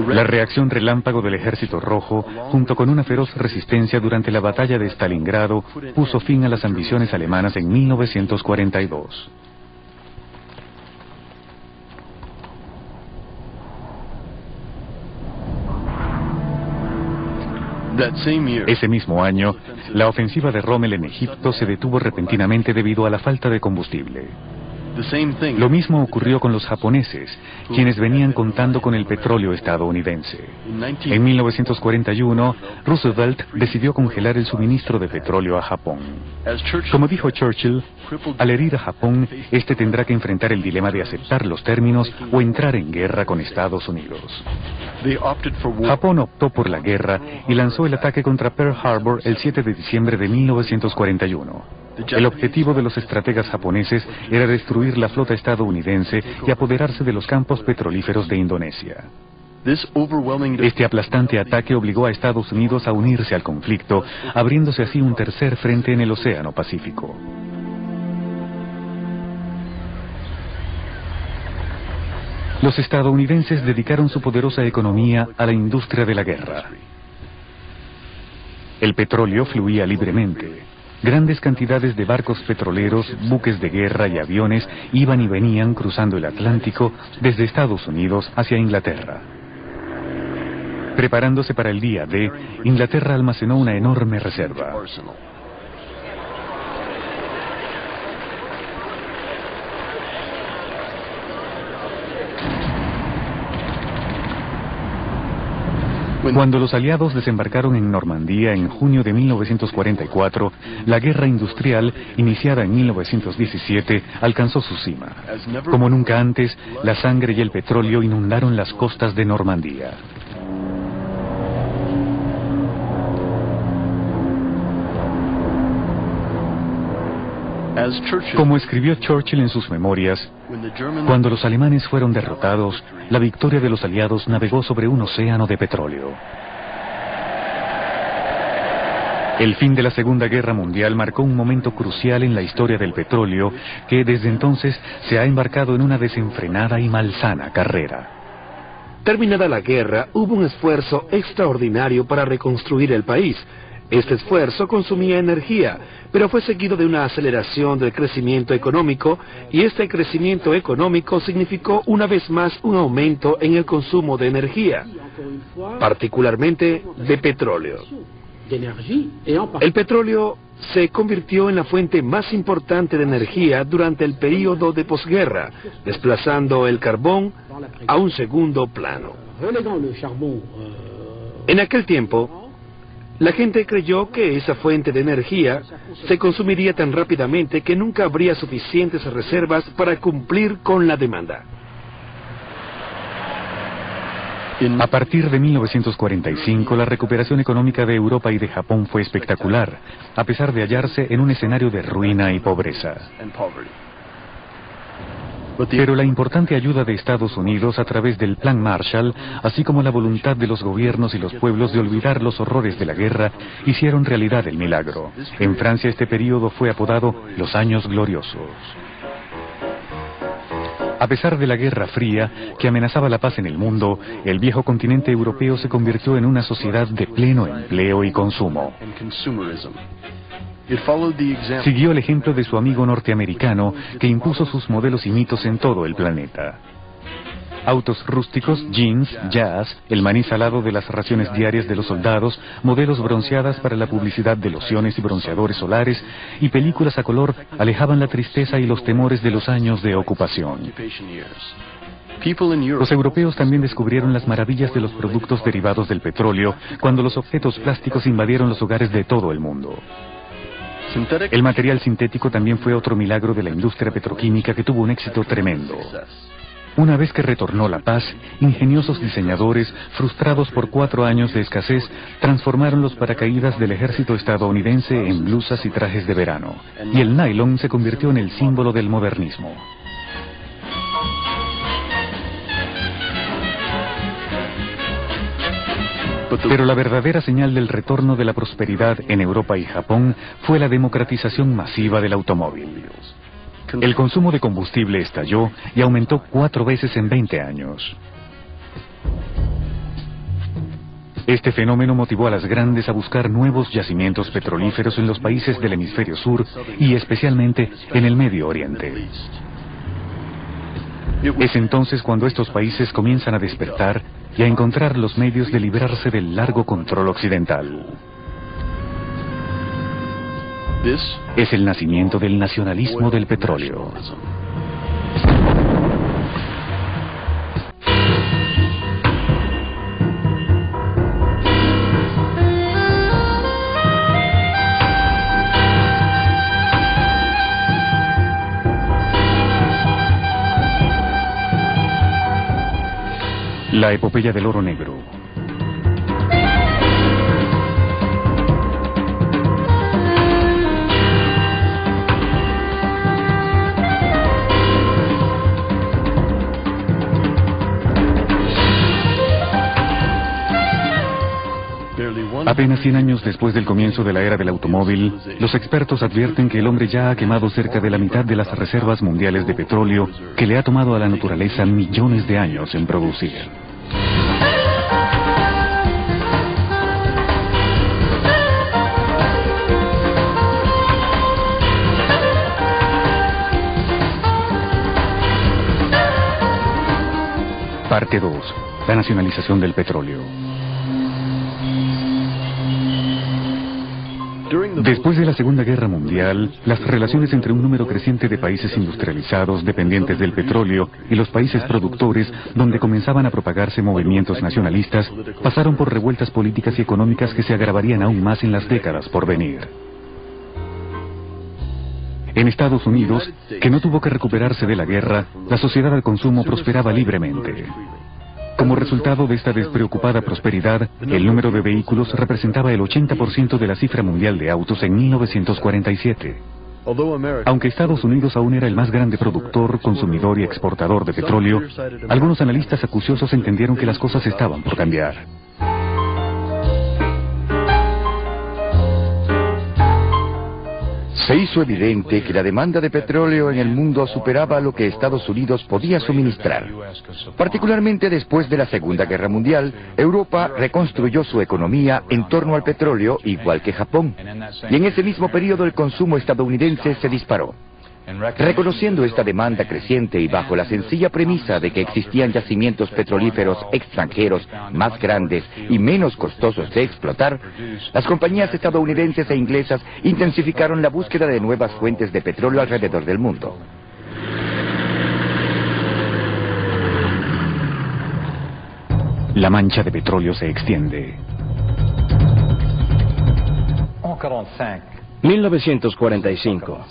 La reacción relámpago del Ejército Rojo, junto con una feroz resistencia durante la batalla de Stalingrado, puso fin a las ambiciones alemanas en 1942. Ese mismo año, la ofensiva de Rommel en Egipto se detuvo repentinamente debido a la falta de combustible. Lo mismo ocurrió con los japoneses, quienes venían contando con el petróleo estadounidense. En 1941, Roosevelt decidió congelar el suministro de petróleo a Japón. Como dijo Churchill, al herir a Japón, este tendrá que enfrentar el dilema de aceptar los términos o entrar en guerra con Estados Unidos. Japón optó por la guerra y lanzó el ataque contra Pearl Harbor el 7 de diciembre de 1941. El objetivo de los estrategas japoneses era destruir la flota estadounidense y apoderarse de los campos petrolíferos de Indonesia. Este aplastante ataque obligó a Estados Unidos a unirse al conflicto, abriéndose así un tercer frente en el Océano Pacífico. Los estadounidenses dedicaron su poderosa economía a la industria de la guerra. El petróleo fluía libremente. Grandes cantidades de barcos petroleros, buques de guerra y aviones iban y venían cruzando el Atlántico desde Estados Unidos hacia Inglaterra. Preparándose para el día D, Inglaterra almacenó una enorme reserva. Cuando los aliados desembarcaron en Normandía en junio de 1944, la guerra industrial, iniciada en 1917, alcanzó su cima. Como nunca antes, la sangre y el petróleo inundaron las costas de Normandía. Como escribió Churchill en sus memorias, cuando los alemanes fueron derrotados, la victoria de los aliados navegó sobre un océano de petróleo. El fin de la Segunda Guerra Mundial marcó un momento crucial en la historia del petróleo que desde entonces se ha embarcado en una desenfrenada y malsana carrera. Terminada la guerra, hubo un esfuerzo extraordinario para reconstruir el país. Este esfuerzo consumía energía, pero fue seguido de una aceleración del crecimiento económico, y este crecimiento económico significó una vez más un aumento en el consumo de energía, particularmente de petróleo. El petróleo se convirtió en la fuente más importante de energía durante el período de posguerra, desplazando el carbón a un segundo plano. En aquel tiempo, la gente creyó que esa fuente de energía se consumiría tan rápidamente que nunca habría suficientes reservas para cumplir con la demanda. A partir de 1945, la recuperación económica de Europa y de Japón fue espectacular, a pesar de hallarse en un escenario de ruina y pobreza. Pero la importante ayuda de Estados Unidos a través del Plan Marshall, así como la voluntad de los gobiernos y los pueblos de olvidar los horrores de la guerra, hicieron realidad el milagro. En Francia este período fue apodado los Años Gloriosos. A pesar de la Guerra Fría, que amenazaba la paz en el mundo, el viejo continente europeo se convirtió en una sociedad de pleno empleo y consumo. Siguió el ejemplo de su amigo norteamericano, que impuso sus modelos y mitos en todo el planeta. Autos rústicos, jeans, jazz, el maní salado de las raciones diarias de los soldados, modelos bronceadas para la publicidad de lociones y bronceadores solares, y películas a color alejaban la tristeza y los temores de los años de ocupación. Los europeos también descubrieron las maravillas de los productos derivados del petróleo cuando los objetos plásticos invadieron los hogares de todo el mundo. El material sintético también fue otro milagro de la industria petroquímica que tuvo un éxito tremendo. Una vez que retornó la paz, ingeniosos diseñadores, frustrados por 4 años de escasez, transformaron los paracaídas del ejército estadounidense en blusas y trajes de verano, y el nylon se convirtió en el símbolo del modernismo. Pero la verdadera señal del retorno de la prosperidad en Europa y Japón fue la democratización masiva del automóvil. El consumo de combustible estalló y aumentó 4 veces en 20 años. Este fenómeno motivó a las grandes a buscar nuevos yacimientos petrolíferos en los países del hemisferio sur y especialmente en el Medio Oriente. Es entonces cuando estos países comienzan a despertar y a encontrar los medios de librarse del largo control occidental. Es el nacimiento del nacionalismo del petróleo. La epopeya del oro negro. Apenas 100 años después del comienzo de la era del automóvil, los expertos advierten que el hombre ya ha quemado cerca de la mitad de las reservas mundiales de petróleo que le ha tomado a la naturaleza millones de años en producir. Parte 2. La nacionalización del petróleo. Después de la Segunda Guerra Mundial, las relaciones entre un número creciente de países industrializados dependientes del petróleo y los países productores, donde comenzaban a propagarse movimientos nacionalistas, pasaron por revueltas políticas y económicas que se agravarían aún más en las décadas por venir. En Estados Unidos, que no tuvo que recuperarse de la guerra, la sociedad al consumo prosperaba libremente. Como resultado de esta despreocupada prosperidad, el número de vehículos representaba el 80% de la cifra mundial de autos en 1947. Aunque Estados Unidos aún era el más grande productor, consumidor y exportador de petróleo, algunos analistas acuciosos entendieron que las cosas estaban por cambiar. Se hizo evidente que la demanda de petróleo en el mundo superaba lo que Estados Unidos podía suministrar. Particularmente después de la Segunda Guerra Mundial, Europa reconstruyó su economía en torno al petróleo, igual que Japón. Y en ese mismo periodo el consumo estadounidense se disparó. Reconociendo esta demanda creciente y bajo la sencilla premisa de que existían yacimientos petrolíferos extranjeros más grandes y menos costosos de explotar, las compañías estadounidenses e inglesas intensificaron la búsqueda de nuevas fuentes de petróleo alrededor del mundo. La mancha de petróleo se extiende. 1945.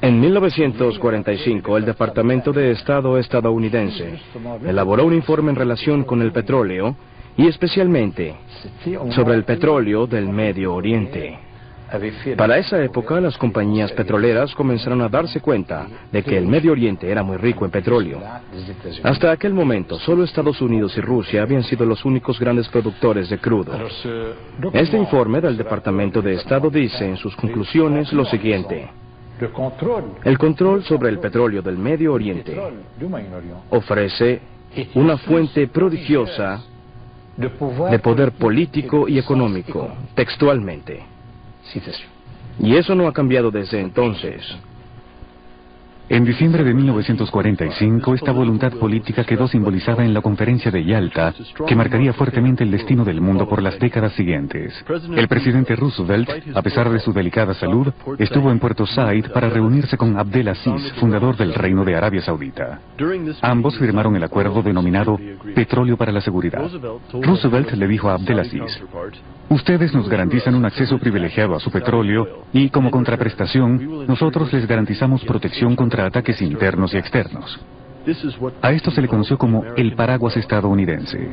En 1945, el Departamento de Estado estadounidense elaboró un informe en relación con el petróleo y especialmente sobre el petróleo del Medio Oriente. Para esa época, las compañías petroleras comenzaron a darse cuenta de que el Medio Oriente era muy rico en petróleo. Hasta aquel momento, solo Estados Unidos y Rusia habían sido los únicos grandes productores de crudo. Este informe del Departamento de Estado dice en sus conclusiones lo siguiente: el control sobre el petróleo del Medio Oriente ofrece una fuente prodigiosa de poder político y económico, textualmente. Y eso no ha cambiado desde entonces. En diciembre de 1945, esta voluntad política quedó simbolizada en la conferencia de Yalta, que marcaría fuertemente el destino del mundo por las décadas siguientes. El presidente Roosevelt, a pesar de su delicada salud, estuvo en Puerto Said para reunirse con Abdel Aziz, fundador del Reino de Arabia Saudita. Ambos firmaron el acuerdo denominado Petróleo para la Seguridad. Roosevelt le dijo a Abdel Aziz: ustedes nos garantizan un acceso privilegiado a su petróleo y, como contraprestación, nosotros les garantizamos protección contra ataques internos y externos. A esto se le conoció como el paraguas estadounidense.